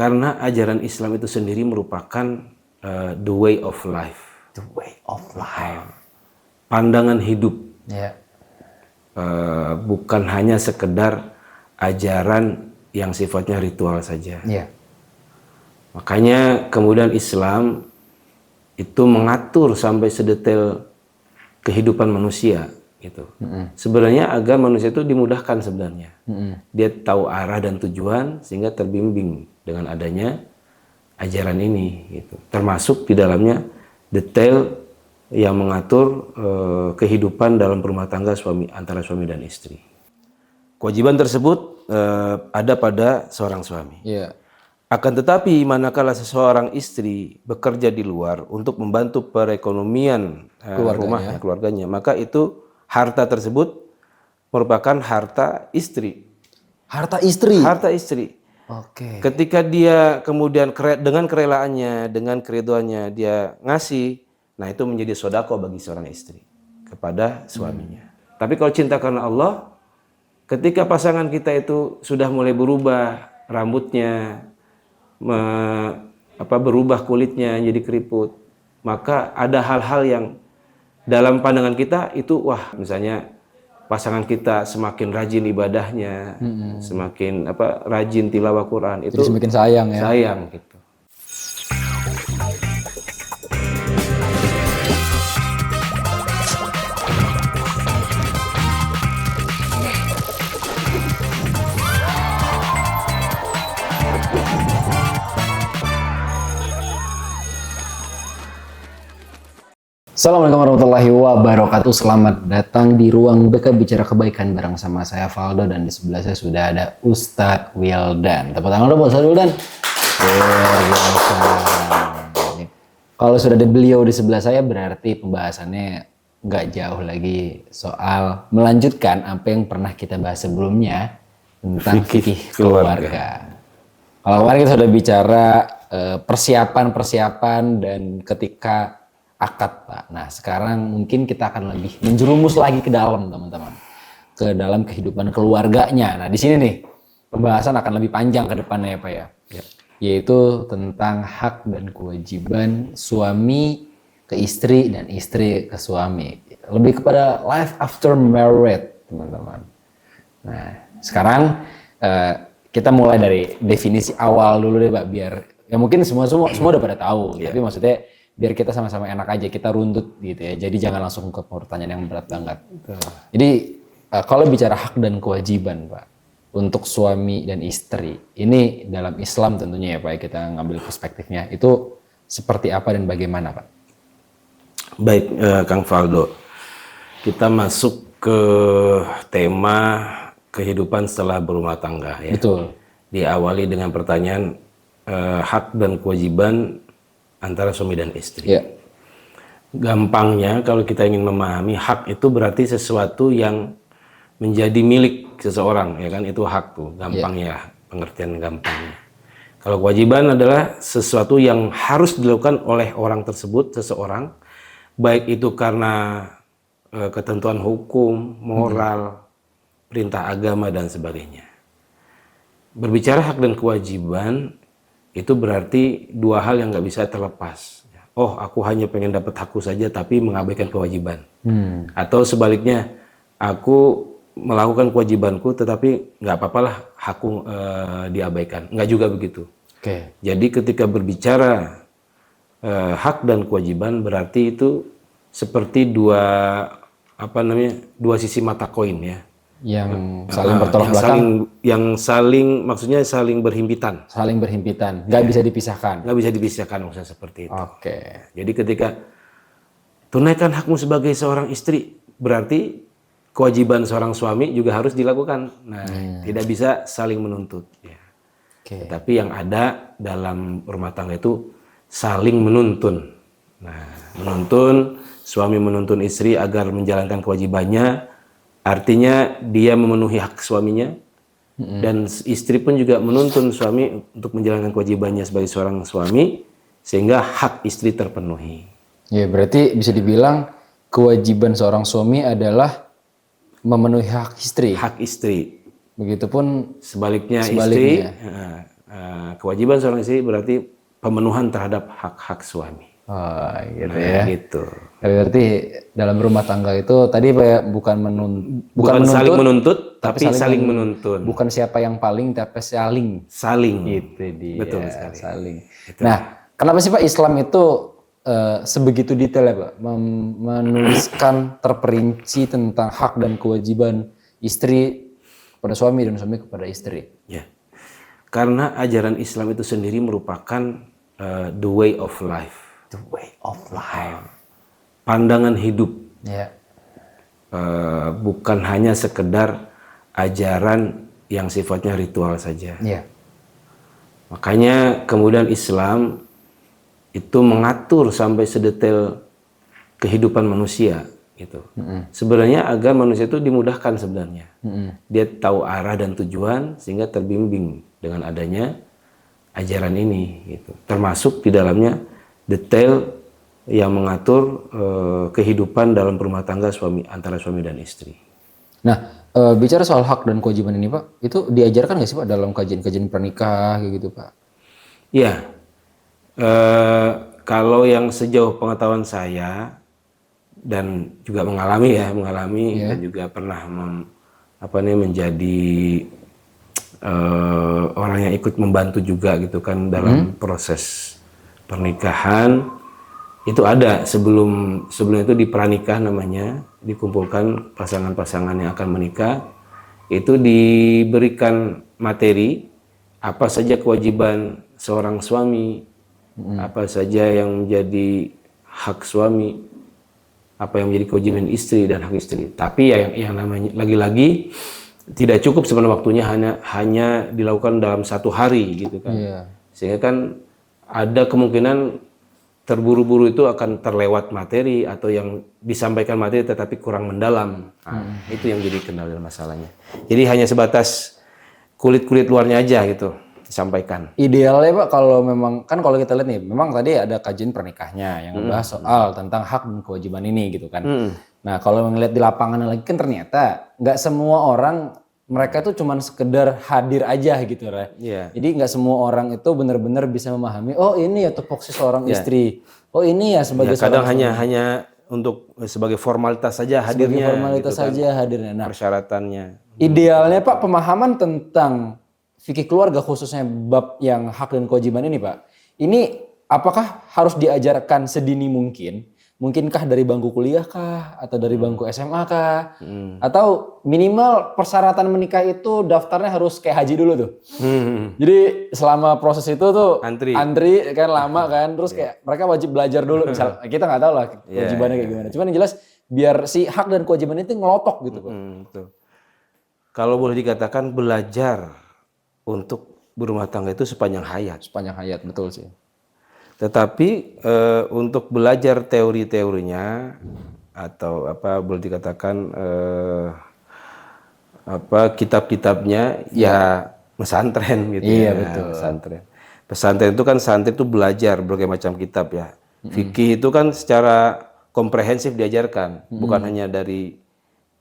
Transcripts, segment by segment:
Karena ajaran Islam itu sendiri merupakan the way of life. The way of life. Pandangan hidup. Ya. Bukan hanya sekedar ajaran yang sifatnya ritual saja. Ya. Makanya kemudian Islam itu mengatur sampai sedetail kehidupan manusia gitu. Sebenarnya agar manusia itu dimudahkan sebenarnya. Dia tahu arah dan tujuan sehingga terbimbing dengan adanya ajaran ini gitu. Termasuk di dalamnya detail yang mengatur kehidupan dalam rumah tangga antara suami dan istri. Kewajiban tersebut ada pada seorang suami. Iya. Akan tetapi manakala seseorang istri bekerja di luar untuk membantu perekonomian rumahnya, keluarganya, maka itu harta tersebut merupakan harta istri. Harta istri. Harta istri. Oke. Ketika dia kemudian dengan kerelaannya, dengan keriduannya dia ngasih, nah itu menjadi sodako bagi seorang istri kepada suaminya. Tapi kalau cinta karena Allah, ketika pasangan kita itu sudah mulai berubah rambutnya, berubah kulitnya jadi keriput, maka ada hal-hal yang dalam pandangan kita itu misalnya pasangan kita semakin rajin ibadahnya, semakin rajin tilawah Quran, itu jadi semakin sayang ya. Sayang gitu. Assalamualaikum warahmatullahi wabarakatuh. Selamat datang di ruang BK Bicara Kebaikan bareng sama saya Valdo, dan di sebelah saya sudah ada Ustadz Wildan. Tepuk tangan dong Ustadz Wildan. Luar biasa. Kalau sudah ada beliau di sebelah saya berarti pembahasannya nggak jauh lagi soal melanjutkan apa yang pernah kita bahas sebelumnya tentang fikih keluarga. Kalau kemarin kita sudah bicara persiapan dan ketika akad, Pak. Nah, sekarang mungkin kita akan lebih menjerumus lagi ke dalam, teman-teman. Ke dalam kehidupan keluarganya. Nah, di sini nih, pembahasan akan lebih panjang ke depannya ya, Pak ya. Yaitu tentang hak dan kewajiban suami ke istri dan istri ke suami. Lebih kepada life after married, teman-teman. Nah, sekarang kita mulai dari definisi awal dulu deh, Pak, biar ya mungkin semua udah pada tahu, tapi maksudnya biar kita sama-sama enak aja, kita runtut gitu ya. Jadi jangan langsung ke pertanyaan yang berat banget. Jadi kalau bicara hak dan kewajiban, Pak, untuk suami dan istri, ini dalam Islam tentunya ya, Pak, kita ngambil perspektifnya, itu seperti apa dan bagaimana, Pak? Baik, Kang Valdo. Kita masuk ke tema kehidupan setelah berumah tangga ya. Betul. Diawali dengan pertanyaan hak dan kewajiban antara suami dan istri. Ya. Gampangnya kalau kita ingin memahami, hak itu berarti sesuatu yang menjadi milik seseorang, ya kan, itu hak tuh, gampangnya, pengertian gampangnya. Kalau kewajiban adalah sesuatu yang harus dilakukan oleh orang tersebut, seseorang, baik itu karena ketentuan hukum, moral, perintah agama dan sebagainya. Berbicara hak dan kewajiban itu berarti dua hal yang nggak bisa terlepas. Oh, aku hanya pengen dapat hakku saja tapi mengabaikan kewajiban. Atau sebaliknya, aku melakukan kewajibanku tetapi nggak apa-apalah hakku diabaikan. Nggak juga begitu. Jadi ketika berbicara hak dan kewajiban berarti itu seperti dua sisi mata koin ya. Yang saling bertolak belakang, maksudnya saling berhimpitan. Saling berhimpitan, nggak bisa dipisahkan. Nggak bisa dipisahkan, maksudnya seperti itu. Jadi ketika tunaikan hakmu sebagai seorang istri, berarti kewajiban seorang suami juga harus dilakukan. Nah, tidak bisa saling menuntut. Ya. Tapi yang ada dalam rumah tangga itu saling menuntun. Nah, menuntun, suami menuntun istri agar menjalankan kewajibannya. Artinya dia memenuhi hak suaminya, dan istri pun juga menuntun suami untuk menjalankan kewajibannya sebagai seorang suami, sehingga hak istri terpenuhi. Ya, berarti bisa dibilang kewajiban seorang suami adalah memenuhi hak istri. Hak istri. Begitupun sebaliknya. Istri kewajiban seorang istri berarti pemenuhan terhadap hak-hak suami. Oh, gitu Nah, ya. gitu. Berarti dalam rumah tangga itu tadi Pak ya, bukan Bukan saling menuntut, menuntut, tapi saling menuntun. bukan siapa yang paling, tapi saling. Saling. Itu dia. Betul sekali. Saling. Nah, kenapa sih Pak Islam itu sebegitu detail ya Pak, menuliskan terperinci tentang hak dan kewajiban istri kepada suami dan suami kepada istri? Ya. Karena ajaran Islam itu sendiri merupakan the way of life. The way of life. Pandangan hidup. Ya. Bukan hanya sekedar ajaran yang sifatnya ritual saja. Ya. Makanya kemudian Islam itu mengatur sampai sedetail kehidupan manusia gitu. Sebenarnya agar manusia itu dimudahkan sebenarnya. Dia tahu arah dan tujuan sehingga terbimbing dengan adanya ajaran ini gitu. Termasuk di dalamnya detail yang mengatur kehidupan dalam rumah tangga antara suami dan istri. Nah, bicara soal hak dan kewajiban ini Pak, itu diajarkan nggak sih Pak dalam kajian-kajian pernikah kayak gitu Pak? Iya, kalau yang sejauh pengetahuan saya dan juga mengalami dan juga pernah menjadi orang yang ikut membantu juga gitu kan dalam proses pernikahan. Itu ada sebelum itu dipranikah namanya, dikumpulkan pasangan-pasangan yang akan menikah, itu diberikan materi apa saja kewajiban seorang suami, apa saja yang menjadi hak suami, apa yang menjadi kewajiban istri dan hak istri. Tapi yang namanya lagi-lagi tidak cukup sebenarnya waktunya hanya dilakukan dalam satu hari gitu kan. Sehingga kan ada kemungkinan terburu-buru itu akan terlewat materi atau yang disampaikan materi tetapi kurang mendalam. Itu yang jadi kendala masalahnya. Jadi hanya sebatas kulit-kulit luarnya aja gitu disampaikan. Idealnya Pak kalau memang kan kalau kita lihat nih, memang tadi ada kajian pernikahnya yang membahas soal tentang hak dan kewajiban ini gitu kan. Nah kalau ngelihat di lapangan lagi kan ternyata nggak semua orang mereka tuh cuman sekedar hadir aja gitu ya. Jadi nggak semua orang itu benar-benar bisa memahami, oh ini ya tupoksi seorang istri. Oh ini ya sebagai kadang hanya untuk sebagai formalitas saja hadirnya. Sebagai formalitas gitu kan, saja hadirnya. Nah, persyaratannya. Idealnya Pak pemahaman tentang fikih keluarga khususnya bab yang hak dan kewajiban ini Pak. Ini apakah harus diajarkan sedini mungkin? Mungkinkah dari bangku kuliah kah? Atau dari bangku SMA kah? Atau minimal persyaratan menikah itu daftarnya harus kayak haji dulu tuh. Jadi selama proses itu tuh antri kan lama kan. Terus kayak mereka wajib belajar dulu. Misal kita nggak tahu lah kewajibannya kayak gimana. Cuman yang jelas biar si hak dan kewajiban itu ngelotok gitu Pak. Betul. Kalau boleh dikatakan belajar untuk berumah tangga itu sepanjang hayat. Sepanjang hayat, betul sih. Tetapi untuk belajar teori-teorinya atau boleh dikatakan kitab-kitabnya ya pesantren gitu. Iya, ya. betul. Pesantren. Pesantren itu kan santri itu belajar berbagai macam kitab ya. Fikih itu kan secara komprehensif diajarkan, bukan hanya dari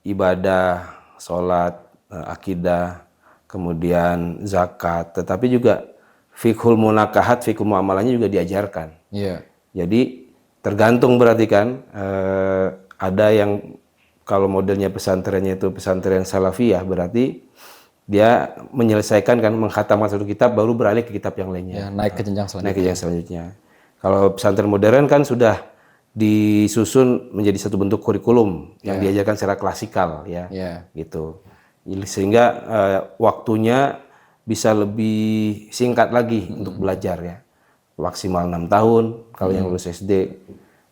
ibadah, sholat, akidah, kemudian zakat, tetapi juga fiqhul munakahat, fiqhul muamalahnya juga diajarkan. Iya. Jadi tergantung berarti kan ada yang kalau modelnya pesantrennya itu pesantren salafiyah berarti dia menyelesaikan kan mengkhatamkan satu kitab baru beralih ke kitab yang lainnya. Ya, naik ke jenjang selanjutnya. Naik ke jenjang selanjutnya. Kalau pesantren modern kan sudah disusun menjadi satu bentuk kurikulum yang diajarkan secara klasikal ya. Gitu. Sehingga waktunya bisa lebih singkat lagi untuk belajar ya. Maksimal 6 tahun kalau yang lulus SD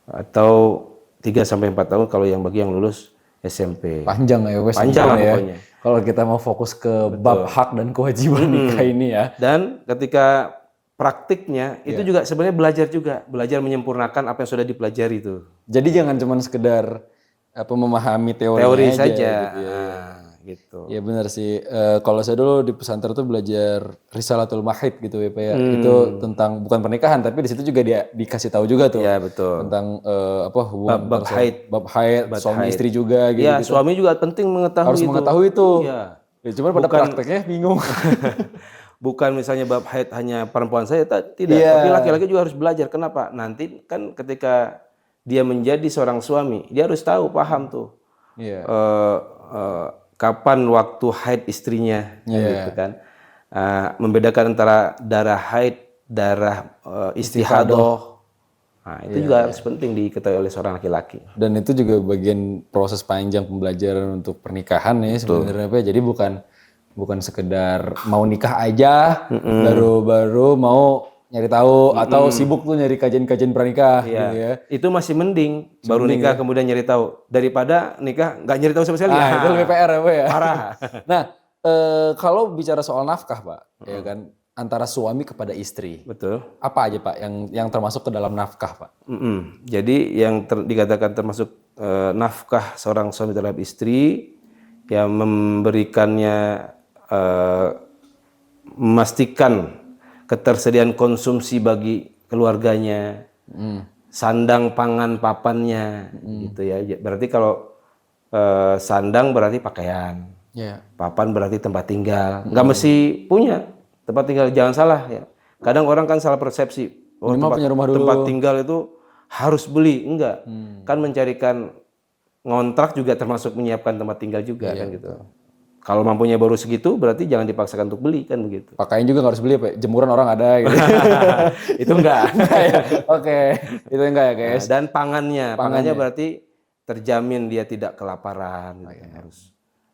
atau 3 sampai 4 tahun kalau yang bagi yang lulus SMP. Panjang ya wes. Panjang ya. pokoknya. Kalau kita mau fokus ke bab hak dan kewajiban nikah ini ya. Dan ketika praktiknya itu juga sebenarnya belajar menyempurnakan apa yang sudah dipelajari itu. Jadi jangan cuma sekedar memahami teori saja gitu ya. Gitu. Ya benar sih. Kalau saya dulu di pesantren tuh belajar Risalatul Mahid gitu ya Pak ya. Itu tentang bukan pernikahan tapi di situ juga dia dikasih tahu juga tuh. Ya betul. Tentang hubungan bab haid, suami istri juga gitu. Ya, suami juga penting mengetahui harus mengetahui itu. Ya. Ya, cuman pada prakteknya bingung. bukan misalnya bab haid hanya perempuan saja, tidak. Iya. Tapi laki-laki juga harus belajar. Kenapa? Nanti kan ketika dia menjadi seorang suami, dia harus tahu, paham tuh. Iya. Kapan waktu haid istrinya, Iya. gitu kan. Membedakan antara darah haid, darah istihadah. Nah, itu juga harus penting diketahui oleh seorang laki-laki. Dan itu juga bagian proses panjang pembelajaran untuk pernikahan ya sebenarnya Pak. Jadi bukan sekedar mau nikah aja, baru mau nyari tahu atau sibuk tuh nyari kajian-kajian pranikah gitu ya. Itu masih mending baru nikah kemudian nyari tahu daripada nikah nggak nyari tahu sama sekali. Nah, itu lebih PR ya Pak ya. Parah. Nah, kalau bicara soal nafkah Pak, ya kan antara suami kepada istri. Betul. Apa aja Pak yang termasuk ke dalam nafkah Pak? Jadi yang dikatakan termasuk nafkah seorang suami terhadap istri yang memberikannya memastikan ketersediaan konsumsi bagi keluarganya, sandang pangan papannya, gitu ya. Berarti kalau sandang berarti pakaian, papan berarti tempat tinggal. Nggak mesti punya tempat tinggal, jangan salah ya. Kadang orang kan salah persepsi. Oh, tempat tinggal itu harus beli, enggak. Kan mencarikan ngontrak juga termasuk menyiapkan tempat tinggal juga kan gitu. Kalau mampunya baru segitu berarti jangan dipaksakan untuk beli kan begitu. Pakaian juga nggak harus beli Pak. Jemuran orang ada gitu. Itu enggak. Oke, itu enggak ya guys. Dan pangannya berarti terjamin dia tidak kelaparan.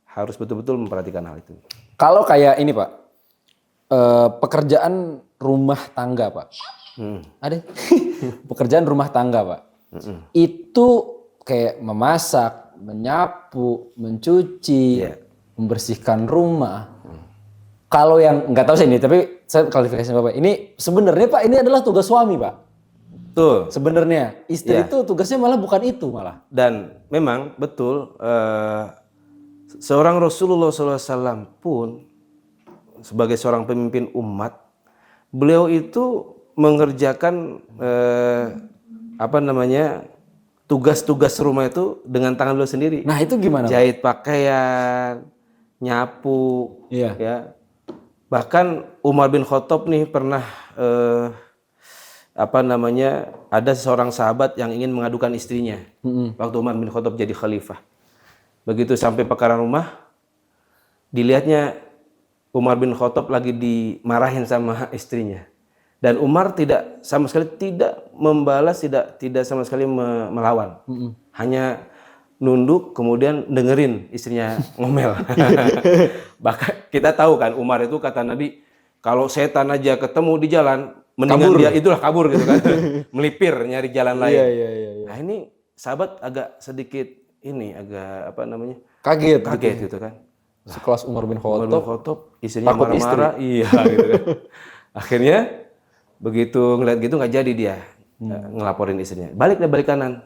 Harus betul-betul memperhatikan hal itu. Kalau kayak ini Pak, pekerjaan rumah tangga Pak, ada pekerjaan rumah tangga Pak, itu kayak memasak, menyapu, mencuci, membersihkan rumah. Kalau yang nggak tahu sih ini, tapi saya klarifikasi Bapak, ini sebenarnya Pak ini adalah tugas suami Pak. Betul. Sebenarnya istri itu tugasnya malah bukan itu malah. Dan memang betul seorang Rasulullah SAW pun sebagai seorang pemimpin umat, beliau itu mengerjakan tugas-tugas rumah itu dengan tangan beliau sendiri. Nah itu gimana? Jahit pakaian, nyapu, ya. Bahkan Umar bin Khattab nih pernah ada seorang sahabat yang ingin mengadukan istrinya waktu Umar bin Khattab jadi khalifah. Begitu sampai perkara rumah, dilihatnya Umar bin Khattab lagi dimarahin sama istrinya. Dan Umar sama sekali tidak membalas, tidak sama sekali melawan. Hanya nunduk kemudian dengerin istrinya ngomel. Bahkan kita tahu kan Umar itu kata Nabi, kalau setan aja ketemu di jalan, mendingan dia itulah kabur gitu kan. Melipir nyari jalan lain. Nah ini sahabat agak sedikit kaget gitu kan. Sekelas Umar bin Khattab, istrinya marah-marah, iya gitu kan. Akhirnya begitu ngeliat gitu nggak jadi dia ngelaporin istrinya. Balik kanan.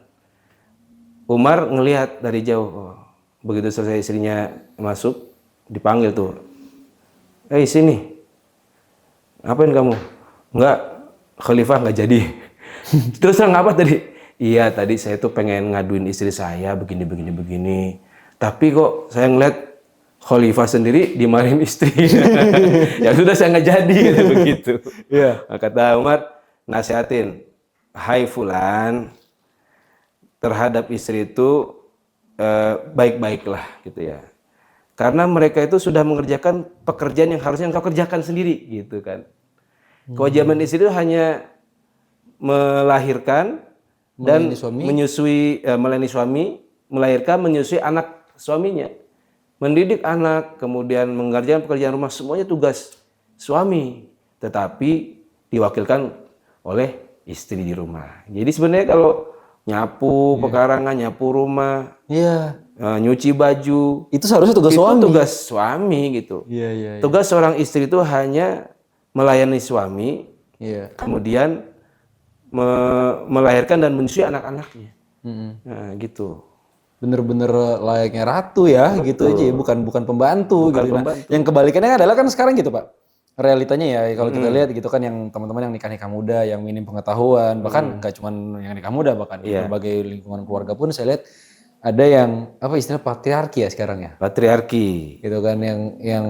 Umar ngelihat dari jauh. Begitu selesai istrinya masuk, dipanggil tuh. Sini. Ngapain kamu? Enggak, khalifah nggak jadi. Terus ngapa tadi? Iya tadi saya tuh pengen ngaduin istri saya begini. Tapi kok saya ngeliat khalifah sendiri dimarahin istri. Ya sudah saya nggak jadi begitu. Kata Umar, nasihatin, hai fulan, terhadap istri itu baik-baiklah gitu ya. Karena mereka itu sudah mengerjakan pekerjaan yang harusnya engkau kerjakan sendiri gitu kan. Kewajiban istri itu hanya melahirkan dan melayani suami, melahirkan, menyusui anak suaminya. Mendidik anak, kemudian mengerjakan pekerjaan rumah, semuanya tugas suami. Tetapi diwakilkan oleh istri di rumah. Jadi sebenarnya kalau nyapu pekarangan, nyapu rumah, nyuci baju, itu seharusnya tugas itu suami. Tugas suami gitu. Tugas seorang istri itu hanya melayani suami, kemudian melahirkan dan menyusui anak-anaknya. Nah, gitu. Bener-bener layaknya ratu ya. Betul. Gitu aja ya, bukan pembantu gitu. Nah, yang kebalikannya adalah kan sekarang gitu Pak, realitanya ya kalau kita lihat gitu kan, yang teman-teman yang nikah muda, yang minim pengetahuan, bahkan nggak cuma yang nikah muda, bahkan berbagai lingkungan keluarga pun saya lihat ada yang apa istilah patriarki ya sekarang ya, Patriarki, gitu kan yang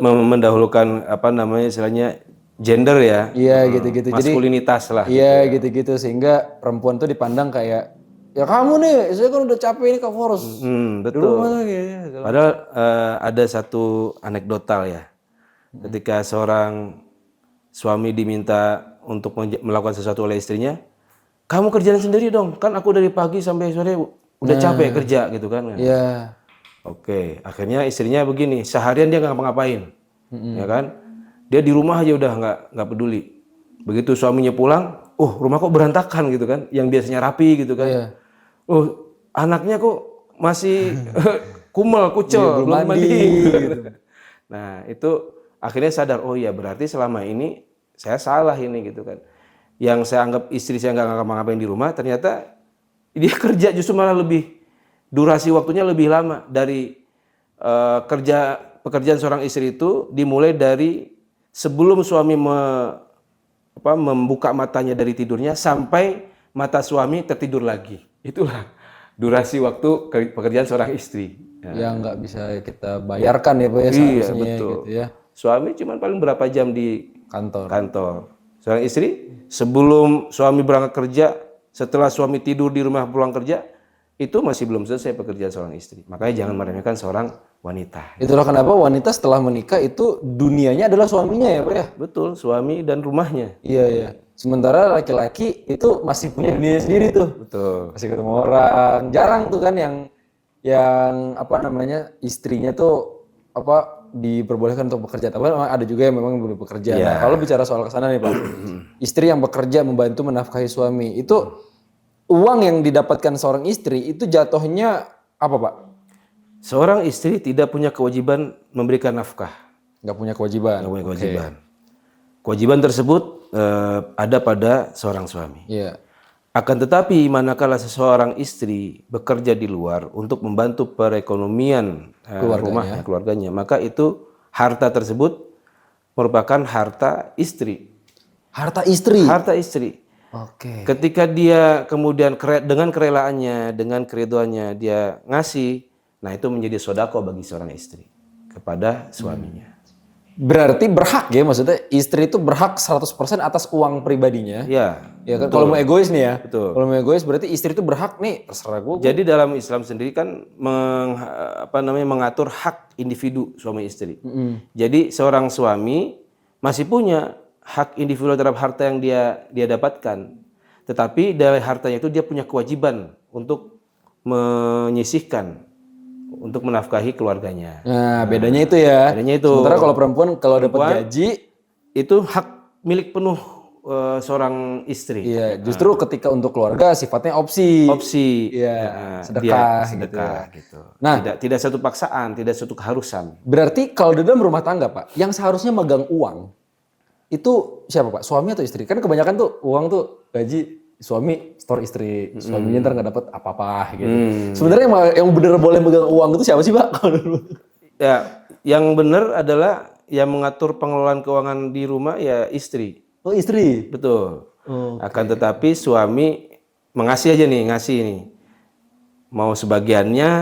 mendahulukan apa namanya istilahnya gender ya, iya gitu-gitu. Jadi maskulinitas lah. iya gitu-gitu sehingga perempuan tuh dipandang kayak ya kamu nih, saya kan udah capek ini kamu harus di rumah Betul. tuh gitu. Padahal ada satu anekdotal ya, ketika seorang suami diminta untuk melakukan sesuatu oleh istrinya, kamu kerjain sendiri dong, kan aku dari pagi sampai sore udah capek kerja gitu kan. Iya. Oke, akhirnya istrinya begini, seharian dia nggak ngapa-ngapain, ya kan? Dia di rumah aja udah nggak peduli. Begitu suaminya pulang, rumah kok berantakan gitu kan? Yang biasanya rapi gitu kan? Iya. Anaknya kok masih kumel, kucel, belum mandi. Gitu. Nah itu akhirnya sadar, oh iya berarti selama ini saya salah ini gitu kan? Yang saya anggap istri saya nggak ngapa-ngapain di rumah, ternyata dia kerja justru malah lebih durasi waktunya lebih lama dari pekerjaan seorang istri itu dimulai dari sebelum suami membuka matanya dari tidurnya sampai mata suami tertidur lagi. Itulah durasi waktu pekerjaan seorang istri. Yang nggak bisa kita bayarkan ya Pak ya seharusnya betul. gitu ya. Suami cuma paling berapa jam di Kantor. Seorang istri sebelum suami berangkat kerja, setelah suami tidur di rumah pulang kerja, itu masih belum selesai pekerjaan seorang istri. Makanya jangan meremehkan seorang wanita. Itulah kenapa wanita setelah menikah itu dunianya adalah suaminya ya Pak ya. Betul, suami dan rumahnya. Iya. Sementara laki-laki itu masih punya dunia sendiri tuh. Betul. Masih ketemu orang. Jarang tuh kan yang apa namanya istrinya tuh apa diperbolehkan untuk bekerja. Tapi memang ada juga yang memang belum bekerja. Iya. Nah, kalau bicara soal kesana nih Pak, istri yang bekerja membantu menafkahi suami itu uang yang didapatkan seorang istri itu jatuhnya apa Pak? Seorang istri tidak punya kewajiban memberikan nafkah. Nggak punya kewajiban. Nggak punya kewajiban. Kewajiban tersebut ada pada seorang suami. Iya. Akan tetapi manakala seseorang istri bekerja di luar untuk membantu perekonomian rumahnya, keluarganya, maka itu harta tersebut merupakan harta istri. Harta istri. Harta istri. Oke. Ketika dia kemudian dengan kerelaannya, dengan keriduannya dia ngasih, nah itu menjadi sodako bagi seorang istri kepada suaminya. Berarti berhak ya, maksudnya istri itu berhak 100% atas uang pribadinya. Ya. Ya kan kalau mau egois nih ya. Betul. Kalau mau egois berarti istri itu berhak nih, terserah gue. Jadi dalam Islam sendiri kan mengatur hak individu suami istri. Jadi seorang suami masih punya hak individu terhadap harta yang dia dapatkan. Tetapi dari hartanya itu dia punya kewajiban untuk menyisihkan untuk menafkahi keluarganya. Nah, bedanya itu ya. Bedanya itu. Sementara kalau perempuan kalau dapat gaji itu hak milik penuh seorang istri. iya, justru ketika untuk keluarga sifatnya opsi. Iya, sedekah gitu. Nah, tidak satu paksaan, tidak satu keharusan. berarti kalau di dalam rumah tangga, Pak, yang seharusnya megang uang itu siapa, Pak? Suami atau istri? Kan kebanyakan tuh uang tuh gaji suami store istri, suaminya ntar nggak dapat apa-apa gitu. Sebenarnya yang benar boleh megang uang itu siapa sih, Pak? Ya, yang benar adalah yang mengatur pengelolaan keuangan di rumah ya istri. Oh, istri. Betul. Akan tetapi suami ngasih nih. Mau sebagiannya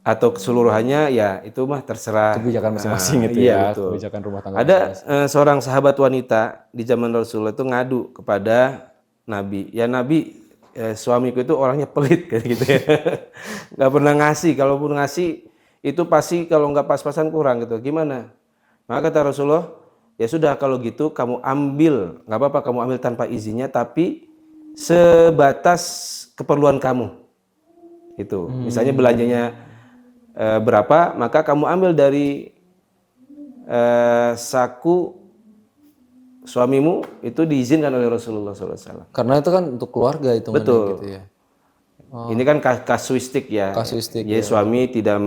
atau keseluruhannya ya itu mah terserah. Kebijakan masing-masing itu iya, ya, betul. kebijakan rumah tangga. Ada seorang sahabat wanita di zaman Rasulullah itu ngadu kepada Nabi. Ya Nabi, suamiku itu orangnya pelit kayak gitu ya. Nggak pernah ngasih, kalaupun ngasih itu pasti kalau nggak pas-pasan kurang gitu. Gimana? Maka kata Rasulullah, ya sudah kalau gitu kamu ambil, nggak apa-apa kamu ambil tanpa izinnya, tapi sebatas keperluan kamu. Itu, misalnya belanjanya berapa, maka kamu ambil dari saku suamimu itu diizinkan oleh Rasulullah SAW. Karena itu kan untuk keluarga itu. Betul. Gitu ya. Ini kan kasuistik ya. Kasuistik. Jadi suami tidak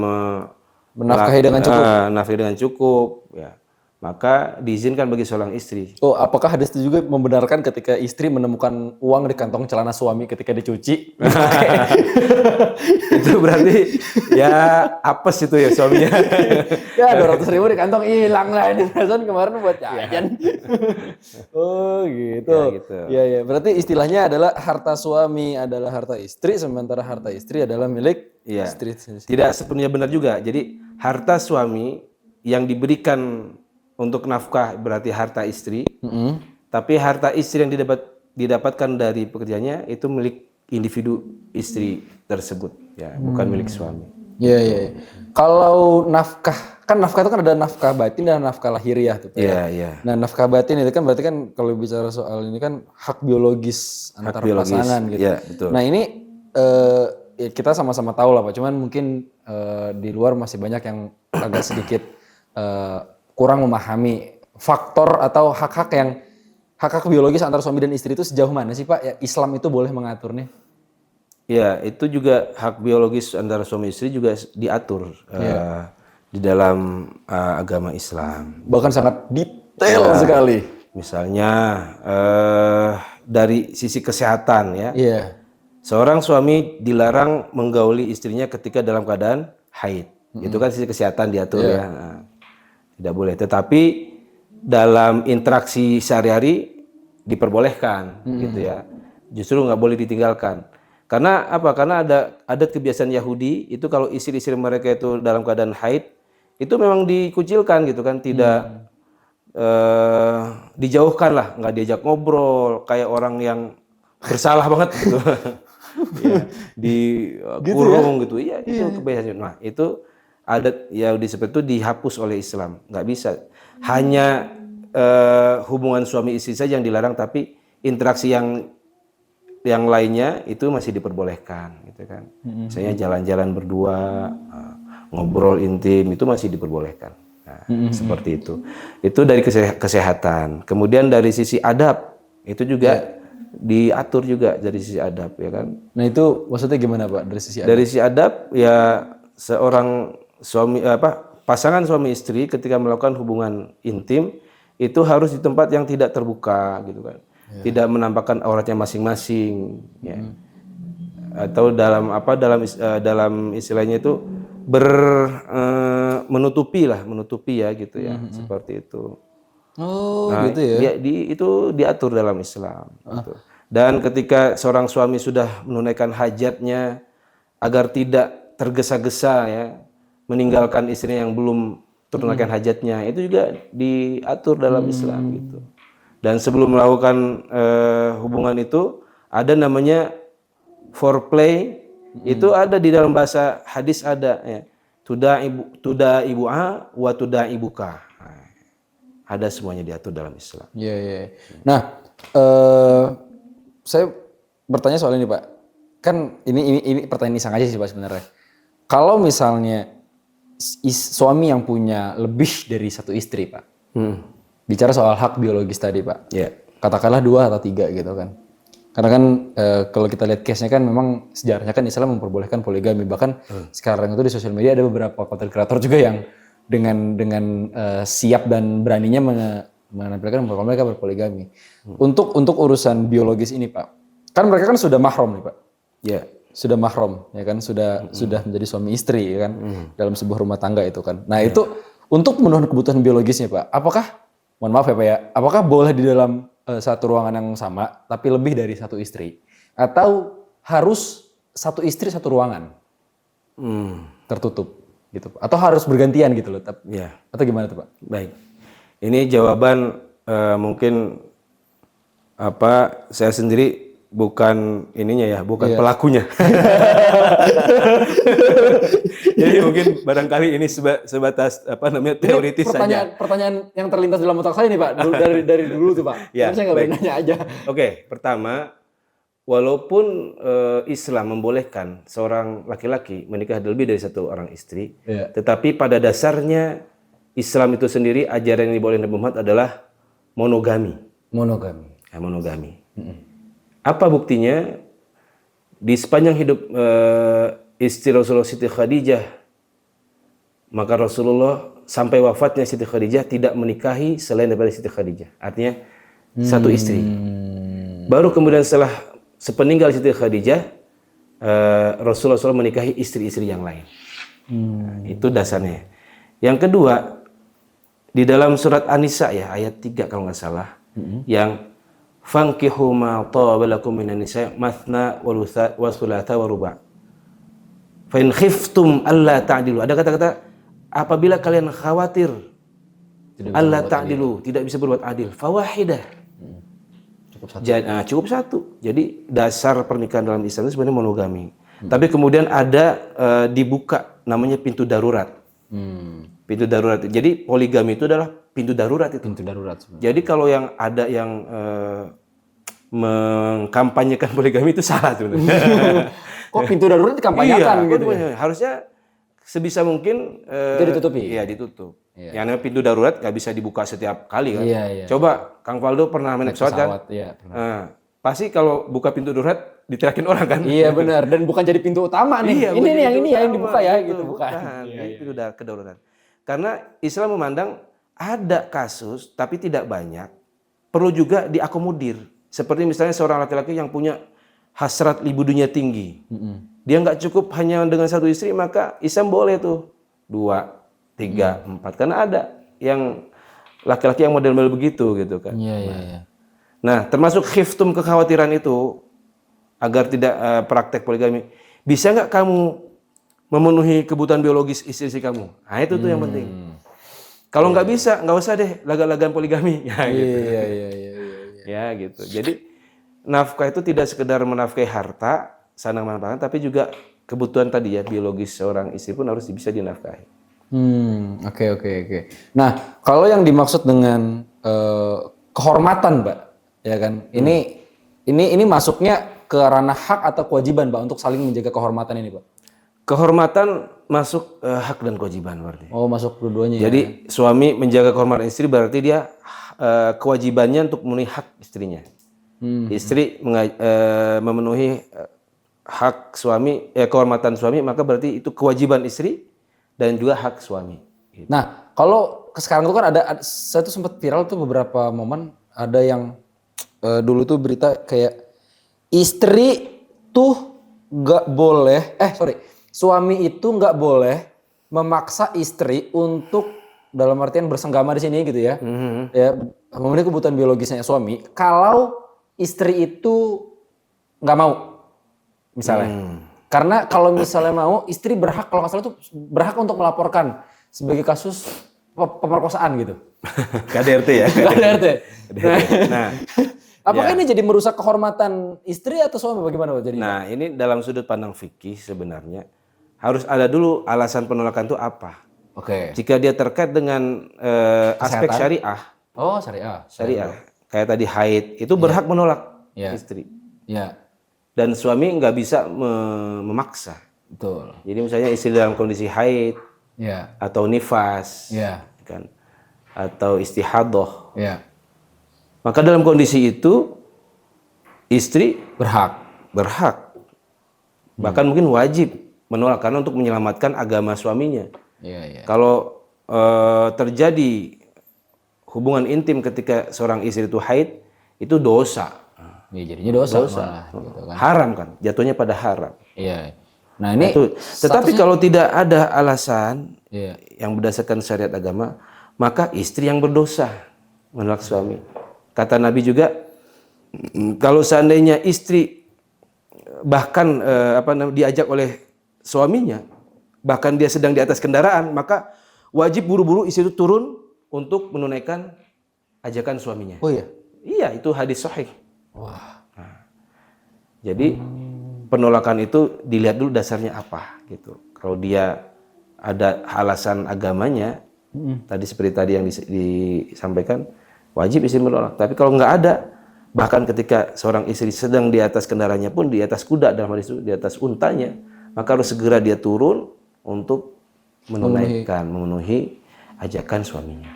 menafkahi dengan cukup. Menafkahi dengan cukup. Ya. Maka diizinkan bagi seorang istri. Oh, apakah hadis itu juga membenarkan ketika istri menemukan uang di kantong celana suami ketika dicuci? Itu berarti ya apes itu ya suaminya. Ya 200.000 di kantong hilang lah ini. Perasaan kemarin buat jajan. Oh gitu. Ya, gitu. Iya, iya. Berarti istilahnya adalah harta suami adalah harta istri, sementara harta istri adalah milik Iya. istri. Tidak sepenuhnya benar juga. Jadi harta suami yang diberikan untuk nafkah berarti harta istri, tapi harta istri yang didapatkan dari pekerjaannya itu milik individu istri tersebut, ya, bukan milik suami. Iya, iya. Iya. Kalau nafkah, kan nafkah itu kan ada nafkah batin dan nafkah lahiriah tuh, Pak, ya. Iya, iya. Nah, nafkah batin itu kan berarti kan kalau bicara soal ini kan hak biologis antara biologis, pasangan gitu. iya, betul. Nah, ini ya kita sama-sama tahu lah Pak, cuman mungkin di luar masih banyak yang agak sedikit kurang memahami faktor atau hak-hak yang hak-hak biologis antara suami dan istri itu sejauh mana sih Pak? Ya, Islam itu boleh mengaturnya? Ya, itu juga hak biologis antara suami istri juga diatur di dalam agama Islam. Bahkan sangat detail sekali. Misalnya dari sisi kesehatan, ya. Iya. Seorang suami dilarang menggauli istrinya ketika dalam keadaan haid. Itu kan sisi kesehatan diatur, ya. Nah, tidak boleh. Tetapi dalam interaksi sehari-hari diperbolehkan, gitu ya. Justru nggak boleh ditinggalkan. Karena apa? Karena ada adat kebiasaan Yahudi itu kalau istri-istri mereka itu dalam keadaan haid itu memang dikucilkan gitu kan, tidak dijauhkan lah, nggak diajak ngobrol kayak orang yang bersalah banget gitu. Ya, dikurung gitu. Iya, itu kebiasaan. Nah, itu adat Yahudi seperti itu dihapus oleh Islam, nggak bisa. Hanya hubungan suami istri saja yang dilarang, tapi interaksi yang lainnya itu masih diperbolehkan, gitu kan. Misalnya jalan-jalan berdua, ngobrol intim itu masih diperbolehkan. Nah, seperti itu. Itu dari kesehatan. Kemudian dari sisi adab itu juga diatur juga dari sisi adab, ya kan. Nah itu maksudnya gimana Pak dari sisi adab? Dari sisi adab ya seorang pasangan suami istri ketika melakukan hubungan intim itu harus di tempat yang tidak terbuka, gitu kan. Tidak menampakkan auratnya masing-masing, ya. Atau dalam istilahnya itu menutupi ya, gitu ya, seperti itu. Oh, Nah, gitu ya. itu diatur dalam Islam, gitu. Dan ketika seorang suami sudah menunaikan hajatnya agar tidak tergesa-gesa, ya, meninggalkan istrinya yang belum tunaikan hajatnya, itu juga diatur dalam Islam, gitu. Dan sebelum melakukan hubungan itu ada namanya foreplay, itu ada di dalam bahasa hadis ada, ya. Tuda ibu a wa tuda ibuka. Ada semuanya diatur dalam Islam. Iya, iya. Nah, saya bertanya soal ini Pak. Kan ini pertanyaan iseng aja sih Pak sebenarnya. Kalau misalnya suami yang punya lebih dari satu istri Pak, bicara soal hak biologis tadi Pak, katakanlah 2 atau 3 gitu kan. Karena kan kalau kita lihat case-nya kan memang sejarahnya kan Islam memperbolehkan poligami. Bahkan sekarang itu di sosial media ada beberapa konten kreator juga yang dengan siap dan beraninya menampilkan bahwa mereka berpoligami. Untuk urusan biologis ini Pak, kan mereka kan sudah mahram nih Pak. Ya. Sudah mahram ya kan, sudah menjadi suami istri ya kan, dalam sebuah rumah tangga itu kan. Nah itu untuk memenuhi kebutuhan biologisnya Pak, apakah, mohon maaf ya Pak ya, apakah boleh di dalam satu ruangan yang sama tapi lebih dari satu istri, atau harus satu istri satu ruangan tertutup gitu Pak, atau harus bergantian gitu loh, atau gimana tuh Pak? Baik, ini jawaban mungkin saya sendiri bukan ininya ya, bukan pelakunya. Jadi mungkin barangkali ini sebatas teoritis saja. Pertanyaan yang terlintas dalam otak saya nih Pak, dari dulu tuh Pak. Ya, saya nggak berani nanya aja. Oke, pertama, walaupun Islam membolehkan seorang laki-laki menikah lebih dari satu orang istri, tetapi pada dasarnya Islam itu sendiri ajaran yang dibawa oleh Nabi Muhammad adalah monogami. Monogami. Apa buktinya? Di sepanjang hidup istri Rasulullah Siti Khadijah, maka Rasulullah sampai wafatnya Siti Khadijah tidak menikahi selain daripada Siti Khadijah. Artinya satu istri. Baru kemudian setelah sepeninggal Siti Khadijah, Rasulullah SAW menikahi istri-istri yang lain. Nah, itu dasarnya. Yang kedua, di dalam surat An-Nisa ya ayat 3 kalau nggak salah, yang fankihu ma taba lakum minan nisa mathna wa thulatha wa ruba'. Fa in khiftum alla ta'dilu. Ada kata-kata apabila kalian khawatir alla ta'dilu, tidak bisa berbuat adil, fawahidah. Cukup satu. Jadi dasar pernikahan dalam Islam itu sebenarnya monogami. Tapi kemudian ada dibuka namanya pintu darurat. Pintu darurat. Jadi poligami itu adalah pintu darurat itu. Pintu darurat sebenarnya. Jadi kalau yang ada yang mengkampanyekan poligami itu salah sebenarnya. Kok pintu darurat dikampanyekan gitu? Harusnya sebisa mungkin itu ditutupi. Iya, ditutup. Iya. Yang namanya pintu darurat nggak bisa dibuka setiap kali kan. Iya. Coba Kang Faldo pernah naik pesawat kan? Iya, pernah. Pasti kalau buka pintu darurat diteriakin orang kan? Iya benar, dan bukan jadi pintu utama nih. Iya, ini nih yang pintu yang utama, dibuka ya gitu, gitu bukan. Ini pintu kedaruratan. Karena Islam memandang ada kasus tapi tidak banyak, perlu juga diakomodir. Seperti misalnya seorang laki-laki yang punya hasrat libido dunia tinggi. Dia nggak cukup hanya dengan satu istri, maka Islam boleh tuh 2, 3, 4. Karena ada yang laki-laki yang model-model begitu gitu kan. Iya. Nah, termasuk khiftum kekhawatiran itu agar tidak praktek poligami. Bisa nggak kamu memenuhi kebutuhan biologis istri kamu? Nah, itu tuh yang penting. Kalau nggak bisa, nggak usah deh laga-lagaan poligami. Ya, gitu. Iya. Ya gitu. Jadi nafkah itu tidak sekedar menafkahi harta, sanang manfaat, tapi juga kebutuhan tadi ya biologis seorang istri pun harus bisa dinafkahi. Oke. Nah, kalau yang dimaksud dengan kehormatan, Mbak, ya kan? Ini masuknya ke ranah hak atau kewajiban, Mbak, untuk saling menjaga kehormatan ini, Pak? Kehormatan masuk hak dan kewajiban berarti. Oh, masuk dua-duanya. Jadi suami menjaga kehormatan istri berarti dia kewajibannya untuk memenuhi hak istrinya. Istri memenuhi hak suami, kehormatan suami, maka berarti itu kewajiban istri dan juga hak suami. Gitu. Nah, kalau sekarang itu kan saya tuh sempat viral tuh beberapa momen, ada yang dulu tuh berita kayak istri tuh nggak boleh, suami itu nggak boleh memaksa istri untuk dalam artian bersenggama di sini gitu ya, ya memenuhi kebutuhan biologisnya suami. Kalau istri itu nggak mau, misalnya, karena kalau misalnya mau, istri berhak, kalau nggak salah tuh berhak untuk melaporkan sebagai kasus pemerkosaan gitu. KDRT ya. KDRT. Nah, apakah ini jadi merusak kehormatan istri atau suami, bagaimana Pak? Jadi? Nah, ini dalam sudut pandang fikih sebenarnya harus ada dulu alasan penolakan itu apa. Oke. Jika dia terkait dengan aspek syariah. Oh, syariah. Kayak tadi haid, itu berhak menolak istri. Iya. Dan suami nggak bisa memaksa. Betul. Jadi misalnya istri dalam kondisi haid, Iya. atau nifas, kan, atau istihadoh. Iya. Maka dalam kondisi itu istri Berhak. Bahkan mungkin wajib menolak karena untuk menyelamatkan agama suaminya. Iya. Kalau terjadi hubungan intim ketika seorang istri itu haid, itu dosa. Iya, jadinya dosa. Malah, gitu kan. Haram kan, jatuhnya pada haram. Iya. Nah ini. Tetapi kalau tidak ada alasan Iya. yang berdasarkan syariat agama, maka istri yang berdosa menolak suami. Kata Nabi juga, kalau seandainya istri bahkan diajak oleh suaminya, bahkan dia sedang di atas kendaraan, maka wajib buru-buru istri itu turun untuk menunaikan ajakan suaminya. Oh iya? Iya, itu hadis sahih. Wah. Nah, jadi penolakan itu dilihat dulu dasarnya apa gitu. Kalau dia ada alasan agamanya, tadi seperti tadi yang disampaikan, wajib istri menolak. Tapi kalau nggak ada, bahkan ketika seorang istri sedang di atas kendaraannya pun, di atas kuda dalam hal itu, di atas untanya, maka harus segera dia turun untuk memenuhi ajakan suaminya.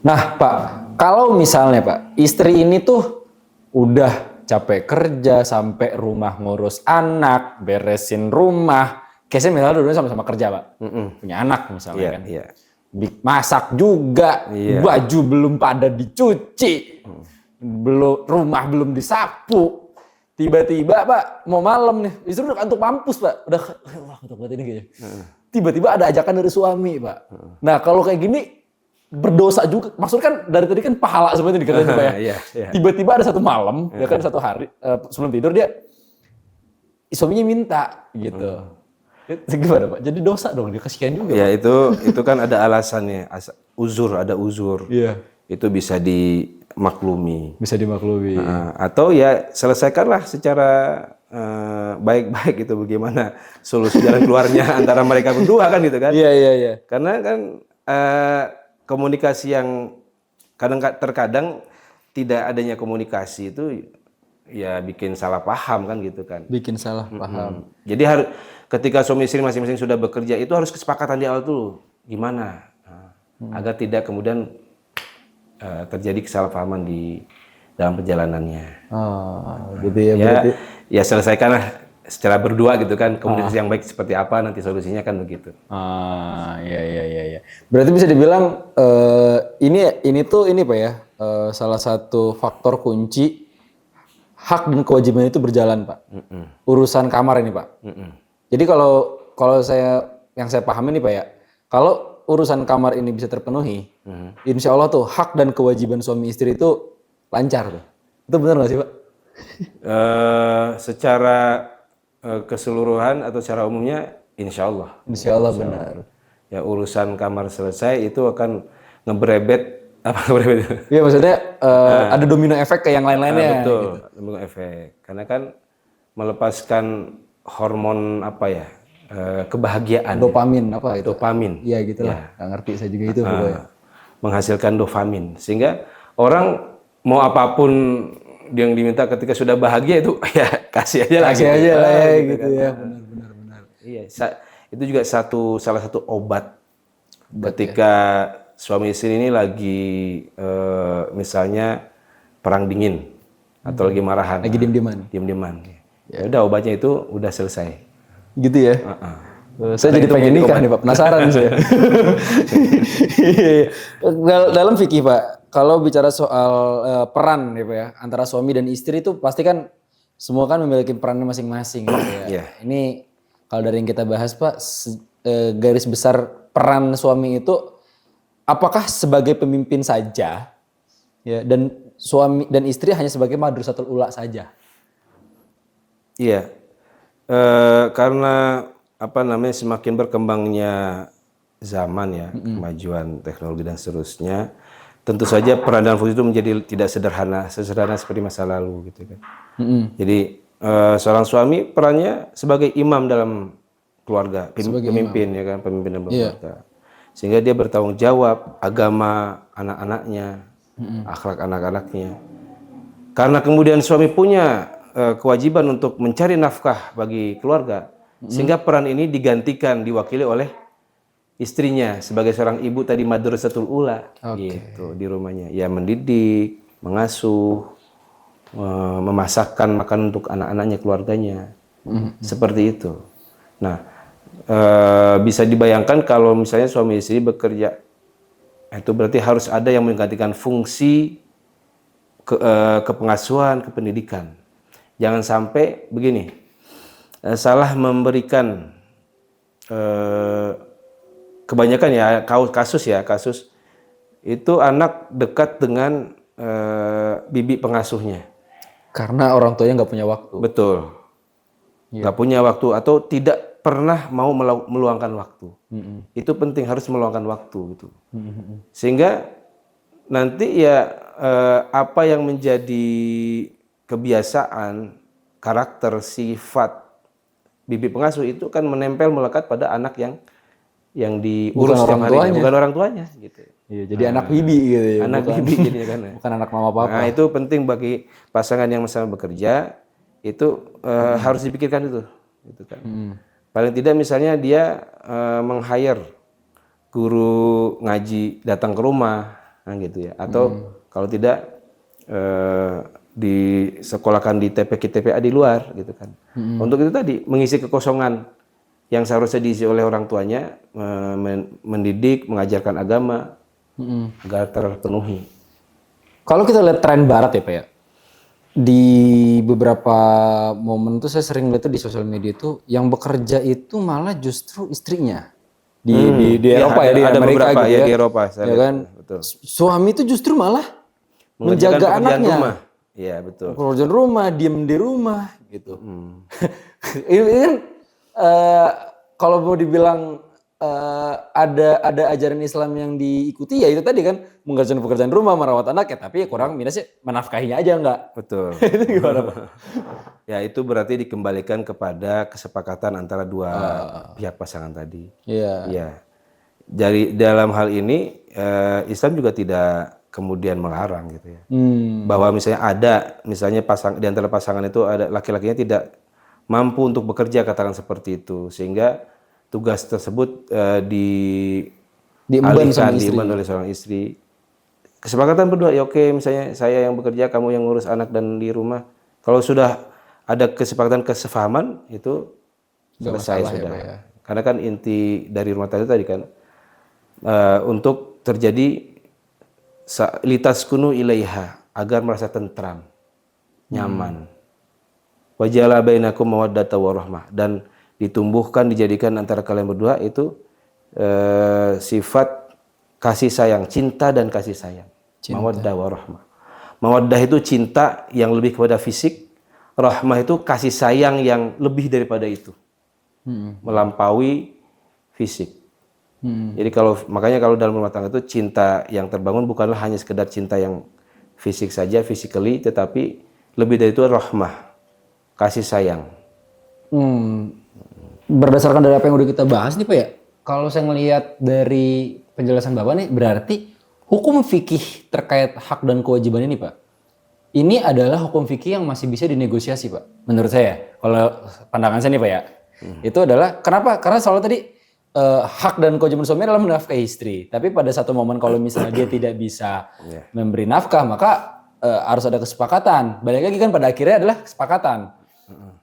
Nah Pak, kalau misalnya Pak, istri ini tuh udah capek kerja sampai rumah ngurus anak, beresin rumah, case-nya misalnya dulu sama-sama kerja Pak, punya anak misalnya kan, masak juga, baju belum pada dicuci, rumah belum disapu, tiba-tiba Pak mau malam nih, istri udah kantuk mampus Pak, udah kantuk banget ini kayaknya. Tiba-tiba ada ajakan dari suami Pak. Nah kalau kayak gini berdosa juga. Maksudnya kan dari tadi kan pahala sebenarnya dikatakan Pak ya. Iya, iya. Tiba-tiba ada satu malam, ya kan satu hari sebelum tidur dia suaminya minta gitu. Gimana Pak? Jadi dosa dong, dia kasihan juga. Ya itu kan ada alasannya, ada uzur. Iya. Itu bisa dimaklumi. Bisa dimaklumi. Atau ya selesaikanlah secara baik-baik gitu, bagaimana solusi jalan keluarnya antara mereka berdua kan gitu kan. Iya. Karena kan komunikasi yang terkadang tidak adanya komunikasi itu ya bikin salah paham kan gitu kan. Bikin salah paham. Jadi ketika suami istri masing-masing sudah bekerja itu harus kesepakatan di awal tuh gimana agar tidak kemudian terjadi kesalahpahaman di dalam perjalanannya. Gitu ya berarti. Ya selesaikanlah secara berdua gitu kan, komunikasi yang baik seperti apa, nanti solusinya kan begitu. Iya. Berarti bisa dibilang ini Pak ya, salah satu faktor kunci hak dan kewajiban itu berjalan Pak. Urusan kamar ini Pak. Jadi kalau yang saya pahami nih Pak ya, kalau urusan kamar ini bisa terpenuhi, insya Allah tuh hak dan kewajiban suami istri itu lancar tuh. Itu benar nggak sih Pak? Secara keseluruhan atau secara umumnya insya Allah. Insya Allah benar. Ya urusan kamar selesai itu akan ngebrebet ngebrebet? Iya maksudnya ada domino efek ke yang lain-lainnya. Betul, gitu. domino efek. Karena kan melepaskan hormon apa ya, kebahagiaan. Dopamin apa itu? Dopamin. Iya gitulah. Nggak ngerti saya juga itu. Menghasilkan dopamin sehingga orang mau apapun yang diminta ketika sudah bahagia itu ya kasih aja lah. Kasih aja lah ya gitu kan. ya. Benar. Iya, itu juga salah satu obat ketika suami istri ini lagi misalnya perang dingin atau lagi marahan. Lagi diem-dieman. Ya udah obatnya itu udah selesai. Gitu ya. Saya jadi pengen nikah nih Pak, penasaran saya. Dalam fikih Pak, kalau bicara soal peran ya Pak ya, antara suami dan istri itu pasti kan semua kan memiliki perannya masing-masing gitu ya. Yeah. Ini kalau dari yang kita bahas Pak, garis besar peran suami itu apakah sebagai pemimpin saja ya, dan suami dan istri hanya sebagai madrasatul ula saja? Iya. Karena semakin berkembangnya zaman ya, kemajuan teknologi dan seterusnya, tentu saja peran dan fungsi itu menjadi tidak sederhana seperti masa lalu gitu kan. Jadi seorang suami perannya sebagai imam dalam keluarga, pemimpin ya kan, pemimpin dalam keluarga. Sehingga dia bertanggung jawab agama anak-anaknya, akhlak anak-anaknya. Karena kemudian suami punya kewajiban untuk mencari nafkah bagi keluarga, sehingga peran ini digantikan, diwakili oleh istrinya sebagai seorang ibu tadi madrasatul ula gitu di rumahnya. Ya mendidik, mengasuh, memasakkan makan untuk anak-anaknya, keluarganya. Seperti itu. Nah, bisa dibayangkan kalau misalnya suami istri bekerja, itu berarti harus ada yang menggantikan fungsi kepengasuhan, kependidikan. Jangan sampai begini, salah memberikan kebanyakan ya kasus itu anak dekat dengan bibi pengasuhnya. Karena orang tuanya nggak punya waktu. Betul, nggak punya waktu atau tidak pernah mau meluangkan waktu. Itu penting, harus meluangkan waktu gitu. Sehingga nanti ya apa yang menjadi kebiasaan, karakter, sifat bibi pengasuh itu kan menempel melekat pada anak yang diurus setiap harinya, bukan orang tuanya gitu. Iya, jadi anak bibi gitu ya. Anak bibi jadinya kan. Bukan anak mama papa. Nah, itu penting bagi pasangan yang misalnya bekerja, itu harus dipikirkan itu gitu kan. Paling tidak misalnya dia meng-hire guru ngaji datang ke rumah, nah gitu ya. Atau kalau tidak disekolahkan di TPA di luar gitu kan. Untuk itu tadi mengisi kekosongan yang seharusnya diisi oleh orang tuanya, mendidik, mengajarkan agama agar terpenuhi. Kalau kita lihat tren barat ya Pak ya, di beberapa momen tuh saya sering lihat tuh di sosial media tuh yang bekerja itu malah justru istrinya di Eropa ya, di ada Amerika beberapa gitu ya, di Eropa ya kan. betul. Suami itu justru malah Mengerjakan menjaga pekerjaan anaknya. rumah. Iya, betul. Pekerjaan rumah, diem di rumah gitu. Ini kan kalau mau dibilang ada ajaran Islam yang diikuti ya itu tadi kan mengerjakan pekerjaan rumah, merawat anak ya, tapi kurang minusnya menafkahinya aja enggak. Betul. Itu gimana, Pak? Ya, itu berarti dikembalikan kepada kesepakatan antara dua pihak pasangan tadi. Iya. Iya. Dari dalam hal ini Islam juga tidak kemudian melarang gitu ya. Bahwa misalnya di antara pasangan itu ada laki-lakinya tidak mampu untuk bekerja, katakan seperti itu, sehingga tugas tersebut diemban oleh seorang istri. Kesepakatan berdua, ya oke, misalnya saya yang bekerja, kamu yang ngurus anak dan di rumah. Kalau sudah ada kesepakatan kesepahaman itu selesai sudah. Ya, Pak, ya. Karena kan inti dari rumah tangga tadi kan untuk terjadi litaskunu ilaiha, agar merasa tentram, nyaman. Wajala bainakum mawaddata warahmah, dan ditumbuhkan, dijadikan antara kalian berdua itu sifat kasih sayang, cinta dan kasih sayang. Mawaddah warahmah. Mawaddah itu cinta yang lebih kepada fisik, rahmah itu kasih sayang yang lebih daripada itu. Melampaui fisik. Jadi makanya kalau dalam rumah tangga itu cinta yang terbangun bukanlah hanya sekedar cinta yang fisik saja, physically, tetapi lebih dari itu rahmah, kasih sayang. Berdasarkan dari apa yang udah kita bahas nih Pak ya, kalau saya ngelihat dari penjelasan Bapak nih, berarti hukum fikih terkait hak dan kewajiban ini Pak, ini adalah hukum fikih yang masih bisa dinegosiasi Pak, menurut saya. Kalau pandangan saya nih Pak ya, itu adalah kenapa? Karena soalnya tadi hak dan kewajiban suami adalah menafkahi istri. Tapi pada satu momen kalau misalnya dia tidak bisa memberi nafkah, maka harus ada kesepakatan. Balik lagi kan pada akhirnya adalah kesepakatan.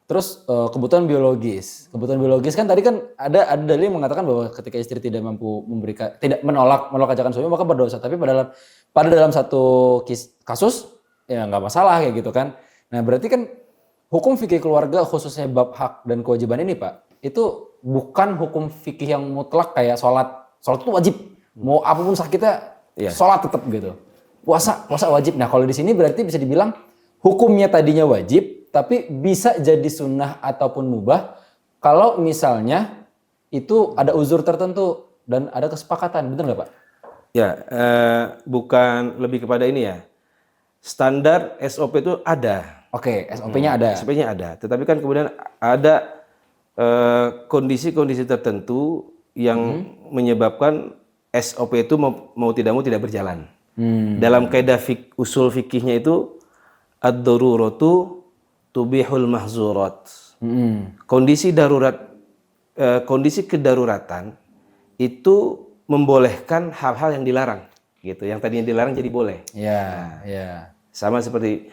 Terus kebutuhan biologis. Kebutuhan biologis kan tadi kan ada dalil yang mengatakan bahwa ketika istri tidak mampu memberikan, tidak menolak ajakan suami maka berdosa. Tapi pada dalam satu kasus ya nggak masalah kayak gitu kan. Nah berarti kan hukum fikih keluarga khususnya bab hak dan kewajiban ini Pak, itu bukan hukum fikih yang mutlak kayak sholat itu wajib, mau apapun sakitnya sholat tetap gitu, puasa wajib. Nah kalau di sini berarti bisa dibilang hukumnya tadinya wajib tapi bisa jadi sunnah ataupun mubah kalau misalnya itu ada uzur tertentu dan ada kesepakatan, betul nggak Pak? Ya, bukan lebih kepada ini ya, standar SOP itu ada. Oke, SOP-nya ada. SOP-nya ada, tetapi kan kemudian ada kondisi-kondisi tertentu yang menyebabkan SOP itu mau tidak berjalan. Dalam kaidah usul fikihnya itu ad-daruratu tubihul mahzurat. Kondisi darurat, kondisi kedaruratan itu membolehkan hal-hal yang dilarang, gitu. Yang tadinya dilarang jadi boleh. Ya. Sama seperti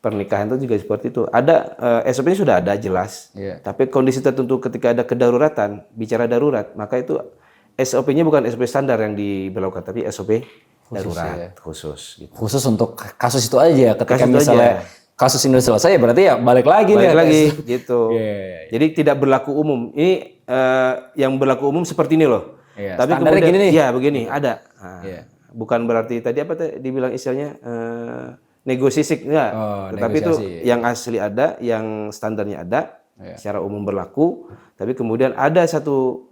pernikahan itu juga seperti itu. Ada SOP-nya sudah ada jelas. Tapi kondisi tertentu ketika ada kedaruratan, bicara darurat, maka itu SOP-nya bukan SOP standar yang diberlakukan, tapi SOP darurat khusus. Gitu. Khusus untuk kasus itu aja. Ketika Kasus itu misalnya aja. kasus ini udah selesai, berarti ya balik lagi gitu. Jadi tidak berlaku umum. Ini yang berlaku umum seperti ini loh. Tapi standarnya kemudian, gini nih. ya begini ada. Bukan berarti tadi apa dibilang istilahnya negosiasi enggak. Tetapi itu yang asli ada, yang standarnya ada, secara umum berlaku. Tapi kemudian ada satu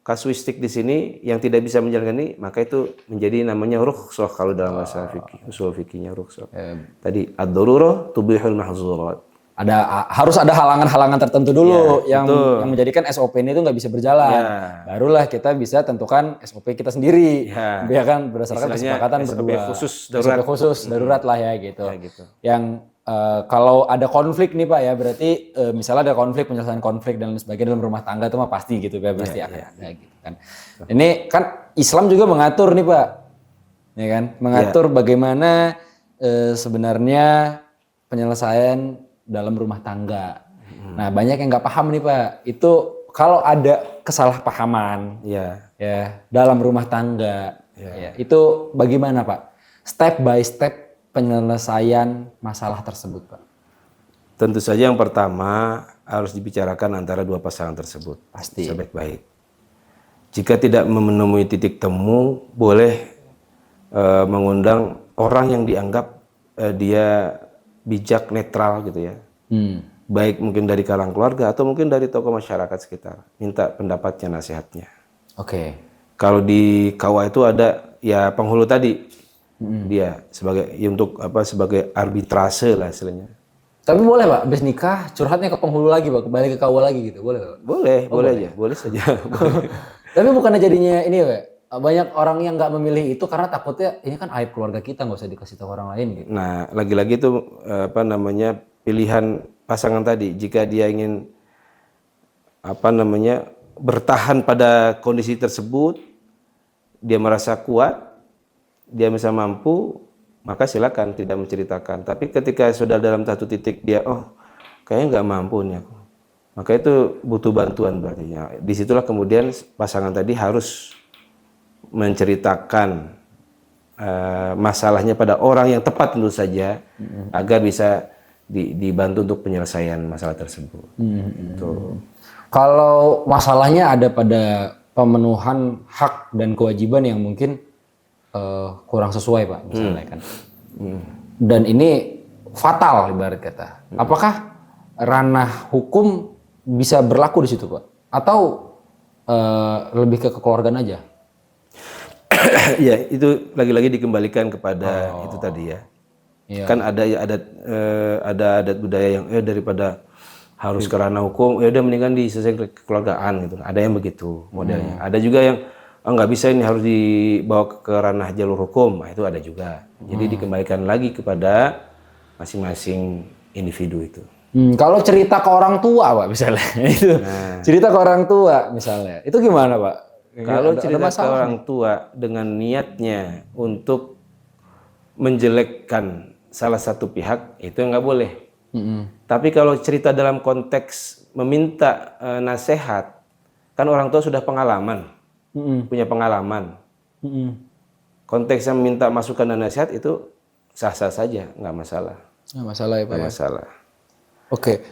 kasuistik di sini yang tidak bisa menjalankan ini, maka itu menjadi namanya rukhsah kalau dalam bahasa fikih, usul fikihnya rukhsah. Tadi ad-darurah tubihul mahzurat. Harus ada halangan-halangan tertentu dulu yang menjadikan SOP ini itu nggak bisa berjalan. Barulah kita bisa tentukan SOP kita sendiri. Ya kan berdasarkan kesepakatan berdua. SOP khusus darurat lah ya gitu. Yang kalau ada konflik nih Pak ya, berarti misalnya ada konflik, penyelesaian konflik dan lain sebagainya dalam rumah tangga itu mah pasti gitu ya, pasti akan ada gitu kan. Ini kan Islam juga mengatur nih Pak. Ya kan? Mengatur bagaimana sebenarnya penyelesaian dalam rumah tangga. Nah, banyak yang nggak paham nih Pak. Itu kalau ada kesalahpahaman ya dalam rumah tangga, itu bagaimana Pak? Step by step penyelesaian masalah tersebut Pak. Tentu saja yang pertama harus dibicarakan antara dua pasangan tersebut. Pasti. Sebaik-baik. Jika tidak menemui titik temu, boleh mengundang orang yang dianggap dia bijak, netral gitu ya. Baik mungkin dari kalangan keluarga atau mungkin dari tokoh masyarakat sekitar, minta pendapatnya, nasihatnya. Oke. Kalau di KUA itu ada ya penghulu tadi, dia sebagai untuk apa, sebagai arbitrase lah istilahnya. Tapi boleh Pak, habis nikah curhatnya ke penghulu lagi Pak, kembali ke KUA lagi gitu, boleh Pak? Boleh aja, boleh saja. Boleh. Tapi bukannya jadinya ini Pak, banyak orang yang nggak memilih itu karena takutnya ini kan aib keluarga kita, nggak usah dikasih tahu orang lain gitu. Nah, lagi-lagi itu apa namanya, pilihan pasangan tadi. Jika dia ingin apa namanya, bertahan pada kondisi tersebut, dia merasa kuat, dia bisa mampu, maka silakan tidak menceritakan. Tapi ketika sudah dalam satu titik dia, oh kayaknya nggak mampu nih aku, maka itu butuh bantuan berarti. Ya, disitulah kemudian pasangan tadi harus menceritakan masalahnya pada orang yang tepat tentu saja, agar bisa dibantu untuk penyelesaian masalah tersebut. Tuh. Kalau masalahnya ada pada pemenuhan hak dan kewajiban yang mungkin kurang sesuai Pak, misalnya kan. Dan ini fatal ibarat kata. Apakah ranah hukum bisa berlaku di situ Pak? Atau lebih ke kekeluargaan aja? Ya, itu lagi-lagi dikembalikan kepada itu tadi ya. Iya. Kan ada adat budaya yang daripada harus ke ranah hukum, ya udah mendingan diselesaikan kekeluargaan gitu. Ada yang begitu modelnya. Ada juga yang nggak bisa, ini harus dibawa ke ranah jalur hukum. Nah, itu ada juga. Jadi dikembalikan lagi kepada masing-masing individu itu. Kalau cerita ke orang tua Pak misalnya, itu cerita ke orang tua misalnya, itu gimana Pak? Kalau cerita ke orang tua dengan niatnya untuk menjelekkan salah satu pihak, itu nggak boleh. Tapi kalau cerita dalam konteks meminta nasihat, kan orang tua sudah pengalaman, punya pengalaman. Konteksnya meminta masukan dan nasihat itu sah-sah saja, nggak masalah. Nggak masalah ya Pak. Nggak masalah. Oke.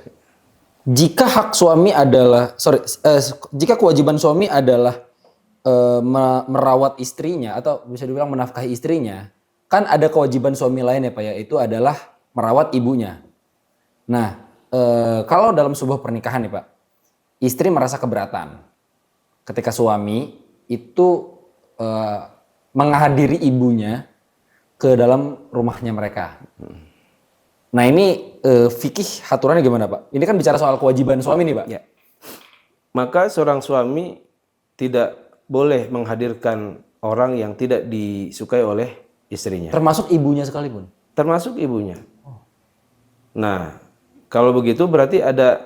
Jika hak suami adalah, jika kewajiban suami adalah merawat istrinya atau bisa dibilang menafkahi istrinya, kan ada kewajiban suami lain ya Pak ya, itu adalah merawat ibunya. Nah, kalau dalam sebuah pernikahan nih Pak, istri merasa keberatan ketika suami itu menghadiri ibunya ke dalam rumahnya mereka. Nah ini fikih aturannya gimana Pak? Ini kan bicara soal kewajiban suami nih Pak. Ya. Maka seorang suami tidak boleh menghadirkan orang yang tidak disukai oleh istrinya. Termasuk ibunya sekalipun? Termasuk ibunya. Nah, kalau begitu berarti ada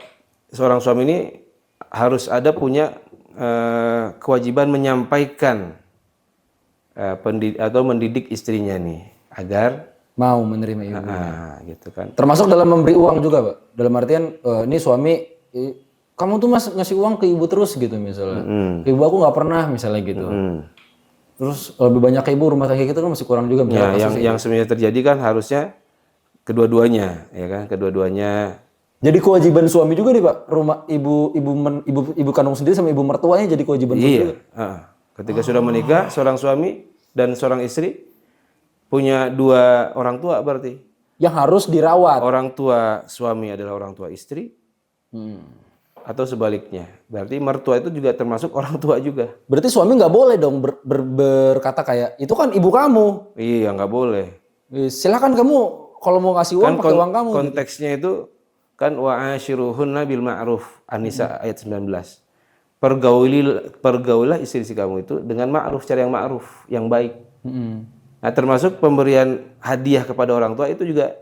seorang suami ini harus ada punya kewajiban menyampaikan atau mendidik istrinya nih agar mau menerima ibunya. Gitu kan. Termasuk dalam memberi uang juga Pak. Dalam artian ini suami, kamu tuh mas ngasih uang ke ibu terus gitu misalnya. Ibu aku nggak pernah misalnya gitu. Terus lebih banyak ke ibu, rumah tangga kita kan masih kurang juga misalnya. Ya, yang sebenarnya terjadi kan harusnya kedua-duanya, ya kan, kedua-duanya. Jadi kewajiban suami juga nih Pak, rumah ibu kandung sendiri sama ibu mertuanya jadi kewajiban suami juga. Ketika sudah menikah, seorang suami dan seorang istri punya dua orang tua berarti. Yang harus dirawat. Orang tua suami adalah orang tua istri, atau sebaliknya. Berarti mertua itu juga termasuk orang tua juga. Berarti suami nggak boleh dong berkata kayak, itu kan ibu kamu. Iya, nggak boleh. Silakan kamu kalau mau ngasih uang pakai uang kamu. Konteksnya itu kan wa'ashiruhunna bil ma'ruf, An-Nisa ayat 19. Pergaulilah istri-istri kamu itu dengan ma'ruf, cara yang ma'ruf, yang baik. Nah, termasuk pemberian hadiah kepada orang tua itu juga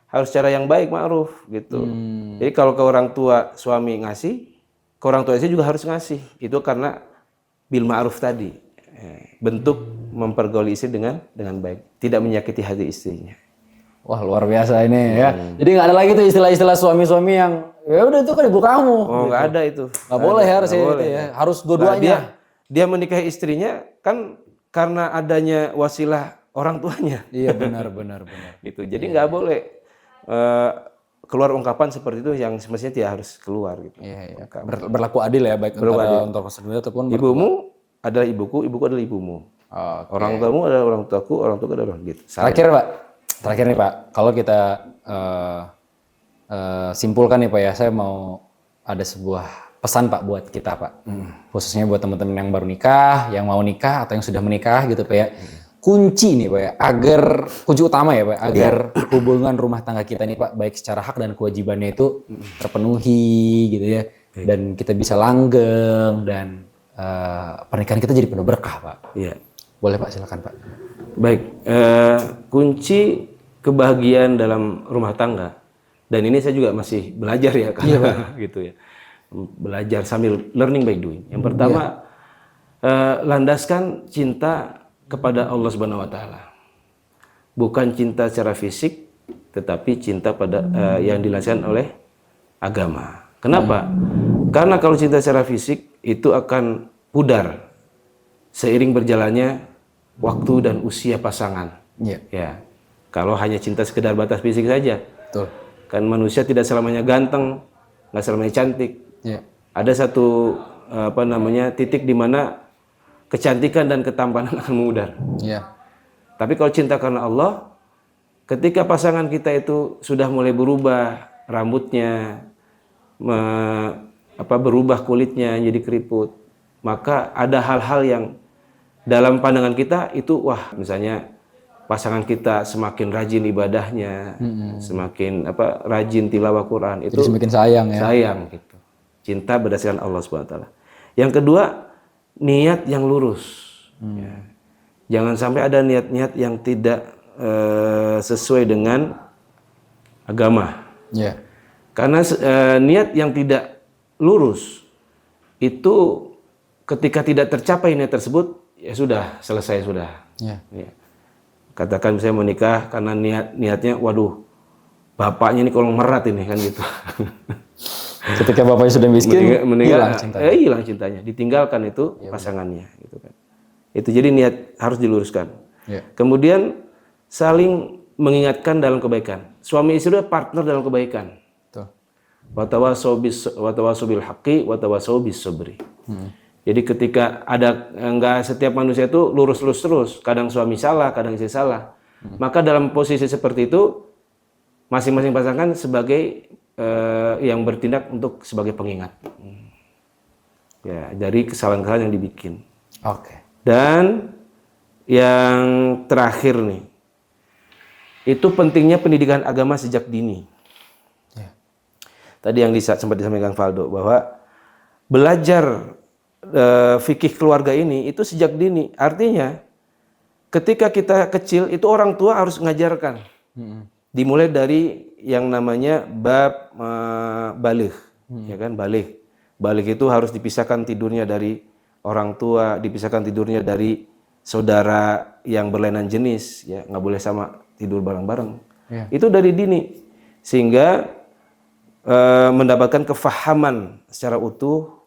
harus cara yang baik, ma'ruf gitu. Jadi kalau ke orang tua suami ngasih, ke orang tua istri juga harus ngasih. Itu karena bil ma'ruf tadi. Bentuk mempergauli istri dengan baik, tidak menyakiti hati istrinya. Wah, luar biasa ini ya. Jadi nggak ada lagi tuh istilah-istilah suami-suami yang ya udah itu kan ibu kamu. Oh, nggak ada itu. Nggak boleh harusnya itu ya. Harus dua-duanya. Dia menikahi istrinya kan karena adanya wasilah orang tuanya. Iya, benar. Gitu. Jadi nggak boleh keluar ungkapan seperti itu yang semestinya tidak harus keluar gitu. Iya. Berlaku adil ya, baik antara untuk sendiri ataupun ibumu adalah ibuku adalah ibumu. Oke. Orang tuamu adalah orang tuaku, orang tuaku adalah orang gitu. Terakhir nih Pak, kalau kita simpulkan nih Pak ya, saya mau ada sebuah pesan Pak buat kita Pak, khususnya buat teman-teman yang baru nikah, yang mau nikah atau yang sudah menikah gitu Pak ya. Kunci nih Pak ya, kunci utama ya Pak, agar hubungan rumah tangga kita nih Pak, baik secara hak dan kewajibannya itu terpenuhi gitu ya, dan kita bisa langgeng dan pernikahan kita jadi penuh berkah Pak. Iya. Boleh Pak, silakan Pak. Baik, kunci kebahagiaan dalam rumah tangga, dan ini saya juga masih belajar ya, karena gitu ya, belajar sambil learning by doing. Yang pertama, landaskan cinta kepada Allah Subhanahu Wa Taala, bukan cinta secara fisik, tetapi cinta pada yang dilandaskan oleh agama. Kenapa? Karena kalau cinta secara fisik itu akan pudar seiring berjalannya waktu dan usia pasangan. Ya, kalau hanya cinta sekedar batas fisik saja, Betul. kan manusia tidak selamanya ganteng, nggak selamanya cantik. Ada satu titik di mana kecantikan dan ketampanan akan memudar. Tapi kalau cinta karena Allah, ketika pasangan kita itu sudah mulai berubah rambutnya, berubah kulitnya jadi keriput, maka ada hal-hal yang dalam pandangan kita itu misalnya pasangan kita semakin rajin ibadahnya, semakin rajin tilawah Quran, itu Jadi semakin sayang ya. sayang gitu. Cinta berdasarkan Allah Subhanahu wa taala. Yang kedua, niat yang lurus. Ya. Jangan sampai ada niat-niat yang tidak sesuai dengan agama. Karena niat yang tidak lurus itu ketika tidak tercapai niat tersebut, ya sudah, selesai sudah. Ya. Katakan saya mau nikah karena niatnya, waduh, bapaknya ini kolong merat ini kan gitu. Ketika bapaknya sudah miskin, hilang cintanya, ditinggalkan itu pasangannya, gitu kan. Itu jadi niat harus diluruskan. Kemudian saling mengingatkan dalam kebaikan. Suami istri itu partner dalam kebaikan. Watawasau bil haqqi watawasau bis sabri. Jadi ketika enggak setiap manusia itu lurus-lurus terus, kadang suami salah, kadang istri salah. Maka dalam posisi seperti itu masing-masing pasangan sebagai yang bertindak untuk sebagai pengingat. Ya, dari kesalahan-kesalahan yang dibikin. Dan yang terakhir nih, itu pentingnya pendidikan agama sejak dini. Tadi yang sempat disampaikan Valdo, bahwa belajar fikih keluarga ini itu sejak dini. Artinya ketika kita kecil itu orang tua harus mengajarkan. Dimulai dari yang namanya bab baligh, ya kan, baligh. Baligh itu harus dipisahkan tidurnya dari orang tua, dipisahkan tidurnya dari saudara yang berlainan jenis, ya nggak boleh sama tidur bareng-bareng. Itu dari dini, sehingga mendapatkan kefahaman secara utuh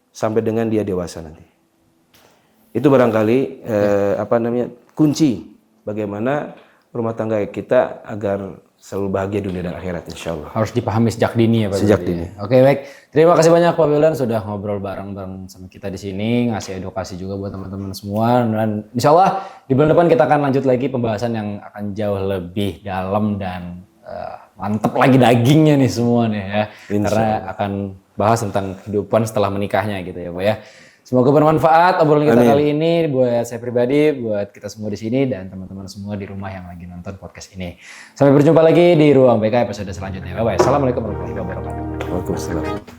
sampai dengan dia dewasa nanti. Itu barangkali kunci bagaimana rumah tangga kita agar selalu bahagia dunia dan akhirat, insya Allah. Harus dipahami sejak dini ya Pak. Sejak dini. Oke, baik. Terima kasih banyak Pak Wildan sudah ngobrol bareng-bareng sama kita di sini, ngasih edukasi juga buat teman-teman semua. Dan insya Allah di bulan depan kita akan lanjut lagi pembahasan yang akan jauh lebih dalam dan mantep lagi dagingnya nih semua nih ya. Karena akan bahas tentang kehidupan setelah menikahnya gitu ya Pak ya. Semoga bermanfaat obrolan kita kali ini buat saya pribadi, buat kita semua di sini dan teman-teman semua di rumah yang lagi nonton podcast ini. Sampai berjumpa lagi di Ruang BK episode selanjutnya. Bye bye. Assalamualaikum warahmatullahi wabarakatuh. Waalaikumsalam.